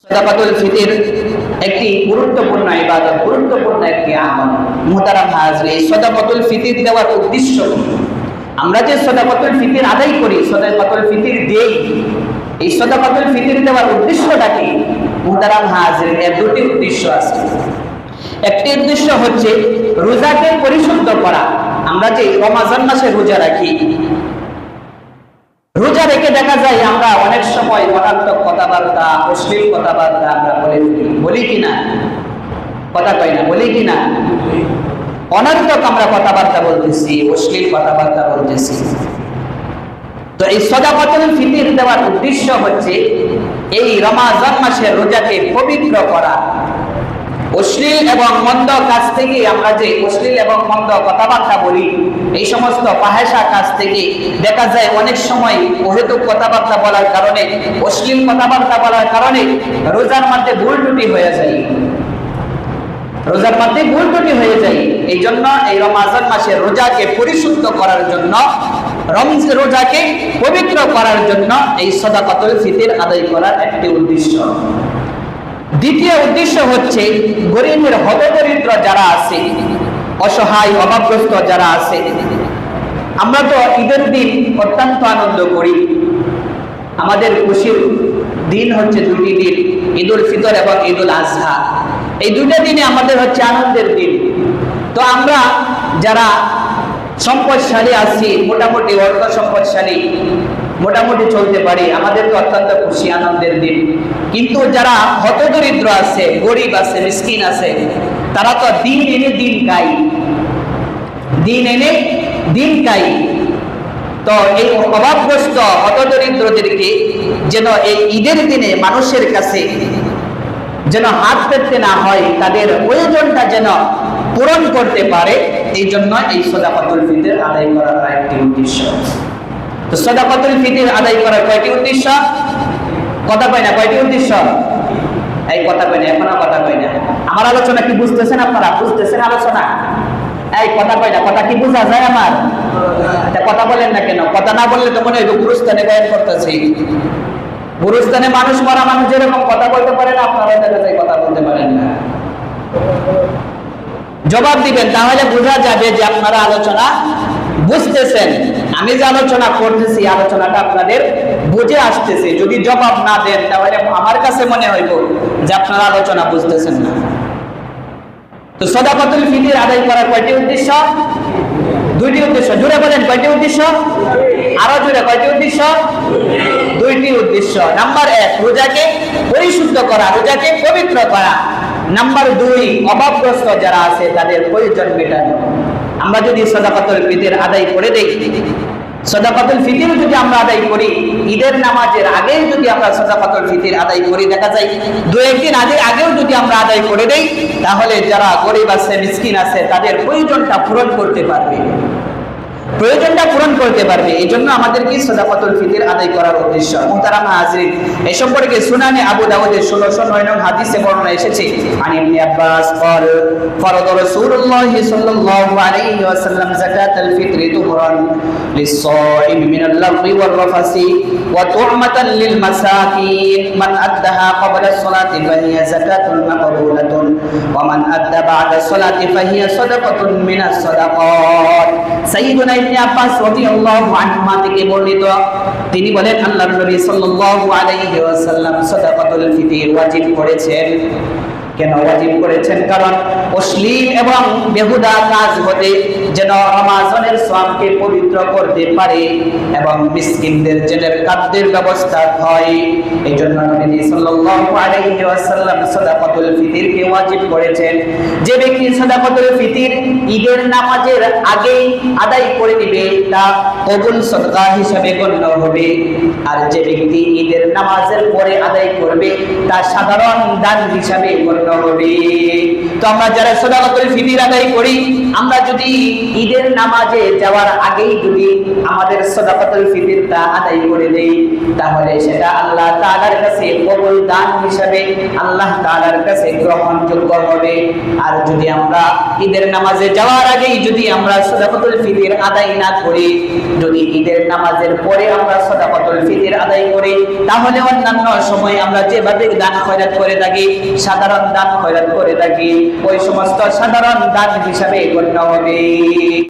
সাদাকাতুল ফিতর একটি গুরুত্বপূর্ণ ইবাদত, গুরুত্বপূর্ণ একটি আমল। মুহতারাম হাজির, এই সাদাকাতুল ফিতর দেওয়ার উদ্দেশ্য কি? আমরা যে সাদাকাতুল ফিতর আদায় করি, সাদাকাতুল ফিতর দেই, এই সাদাকাতুল ফিতর দেওয়ার উদ্দেশ্যটা কি? মুহতারাম হাজির, এর দুটি উদ্দেশ্য আছে। একটি উদ্দেশ্য হচ্ছে রোজাকে পরিশুদ্ধ করা। আমরা যে রমজান মাসে রোজা রাখি, রোজা রেখে দেখা যায় আমরা অনেক সময় অনার্থক কথাবার্তা, অশ্লীল কথাবার্তা আমরা বলি কিনা? কথা কই না, বলি কিনা? অনার্থক আমরা কথাবার্তা বলতেছি, অশ্লীল কথাবার্তা বলতেছি। তো এই সাদাকাতুল ফিতর দেওয়ার উদ্দেশ্য হচ্ছে এই রমজান মাসের রোজাকে পবিত্র করা। অশ্লীল এবং মন্দ কাজ থেকে, আমরা যে অশ্লীল এবং মন্দ কথাবার্তা বলি, এই সমস্ত ফাহেসা কাজ থেকে দেখা যায় অনেক সময় অহেতুক কথাবার্তা বলার কারণে, অশ্লীল কথাবার্তা বলার কারণে রোজার মধ্যে ভুল ত্রুটি হয়ে যায়, রোজার মধ্যে ভুল ত্রুটি হয়ে যায়। এই জন্য এই রমজান মাসে রোজাকে পরিশুদ্ধ করার জন্য, রোজাকে পবিত্র করার জন্য এই সাদাকাতুল ফিতর আদায় করার একটি উদ্দেশ্য। দ্বিতীয় উদ্দেশ্য হচ্ছে গরিবের হতদরিদ্র যারা আছে, অসহায় অভাবগ্রস্ত যারা আছে। আমরা তো ঈদের দিন অত্যন্ত আনন্দ করি। আমাদের খুশির দিন হচ্ছে দুটি দিন, ঈদুল ফিতর এবং ঈদুল আজহা। এই দুইটা দিনে আমাদের হচ্ছে আনন্দের দিন। তো আমরা যারা সম্পদশালী আছি, মোটামুটি অর্থ সম্পদশালী, মোটামুটি চলতে পারি, আমাদের তো অত্যন্ত খুশি, আনন্দের দিন। কিন্তু যারা হতদরিদ্র আছে, গরিব আছে, মিসকিন আছে, তারা তো দিন এনে দিন খায়, দিন এনে দিন খায়। তো এই অভাবগ্রস্ত হতদরিদ্রদেরকে যেন এই ঈদের দিনে মানুষের কাছে যেন হাত পেতে না হয়, তাদের প্রয়োজনটা যেন পূরণ করতে পারে, এই জন্য এই সাদাকাতুল ফিতর আদায় করার একটি উদ্দেশ্য। তো সাদাকাতুল ফিতর আদায় করার কয়টি উদ্দেশ্য? কথা কয় না, কয়টি উদ্দেশ্য? এই কথা কয় না, এখনো কথা কয় না। আমার আলোচনা কি বুঝতেছেন আপনারা? বুঝতেছেন আলোচনা? এই কথা কয় না, কথা কি বোঝা যায় আমার? কথা বলেন না কেন? কথা না বললে তো মনে হয় গুরুস্থানে বয়ান করতেছি। গুরুস্থানে মানুষ মরা মানুষ যেরকম কথা বলতে পারে না, আপনারা দেখা যায় কথা বলতে পারেন না। জবাব দিবেন, তাহলে বোঝা যাবে যে আপনারা আলোচনা বুঝতেছেন। আমি যে আলোচনা করতেছি, আলোচনাটা আপনাদের বুঝে আসতেছে। যদি জবাব না দেন, তাহলে আমার কাছে মনে হইব যে আপনারা আলোচনা বুঝতেছেন না। তো সাদাকাতুল ফিতর আদায় করার কয়টি উদ্দেশ্য? দুইটি উদ্দেশ্য। জোরে বলেন, কয়টি উদ্দেশ্য? আরো জোরে, কয়টি উদ্দেশ্য? দুইটি উদ্দেশ্য। নাম্বার 1, রোজাকে পরিশুদ্ধ করা, রোজাকে পবিত্র করা। নাম্বার 2, অভাবগ্রস্ত যারা আছে তাদের প্রয়োজন মেটানো। আমরা যদি সাদাকাতুল ফিতর আদায় করে দেই, সাদাকাতুল ফিতর যদি আমরা আদায় করি, ঈদের নামাজের আগে যদি আমরা সাদাকাতুল ফিতর আদায় করি, দেখা যায় 2-1 দিন আগেও যদি আমরা আদায় করে দেই, তাহলে যারা গরিব আছে, মিসকিন আছে, তাদের প্রয়োজনটা পূরণ করতে পারবে, প্রয়োজনটা পূরণ করতে পারবে। এই জন্য আমাদেরকে সাদাকাতুল ফিতর আদায় করার উদ্দেশ্য। মুহতারাম হাজিরিন, এই সম্পর্কে সুনানে আবু দাউদের 1609 নং হাদিসে বর্ণনা এসেছে, আন ইবনে আব্বাস قال فرض رسول الله صلى الله عليه وسلم زكاة الفطر طهرا للصائم من اللغو والرفث وطعمة للمساكين من أدها قبل الصلاة فهي زكاة مقبولة ومن أدى بعد الصلاة فهي صدقة من الصدقات। সাইয়্যিদুনা ইবনে আব্বাস রাদিয়াল্লাহু আনহুমা থেকে বর্ণিত, তিনি বলেন আল্লাহর নবী সাল্লাল্লাহু আলাইহি ওয়াসাল্লাম সাদাকাতুল ফিতর ওয়াজিব করেছেন। কেন ওয়াজিব করেছেন? কারণ অশ্লীল এবং বেহুদা কাজ হতে যেন রমজানের সওয়াবকে পবিত্র করতে পারে এবং মিসকিনদের যেন খাদ্যের ব্যবস্থা হয়। এই জন্য নবী সাল্লাল্লাহু আলাইহি ওয়াসাল্লাম সাদাকাতুল ফিতরকে ওয়াজিব করেছেন। যে ব্যক্তি সাদাকাতুল ফিতর ঈদের নামাজের আগে আদায় করে দিবে, তা কবুল সদকা হিসেবে গণ্য হবে। আর যে ব্যক্তি ঈদের নামাজের পরে আদায় করবে, তা সাধারণ দান হিসেবে গণ্য গণ্য হবে। তো আমরা যারা সাদাকাতুল ফিতর আদায় করি, আমরা যদি ঈদের নামাজে যাওয়ার আগেই যদি আমাদের সাদাকাতুল ফিতরটা আদায় করে দেই, তাহলে সেটা আল্লাহ তাআলার কাছে কবুল দান হিসেবে আল্লাহ তাআলার কাছে গ্রহণযোগ্য হবে। আর যদি আমরা ঈদের নামাজে যাওয়ার আগেই যদি আমরা সাদাকাতুল ফিতর আদায় না করি, যদি ঈদের নামাজের পরে আমরা সাদাকাতুল ফিতর আদায় করি, তাহলে অন্যান্য সময় আমরা যেভাবে দান খয়রাত করে থাকি, সাধারণ দান খয়রাত করে থাকি, ওই সমস্ত সাধারণ দান হিসাবে গণ্য হবে।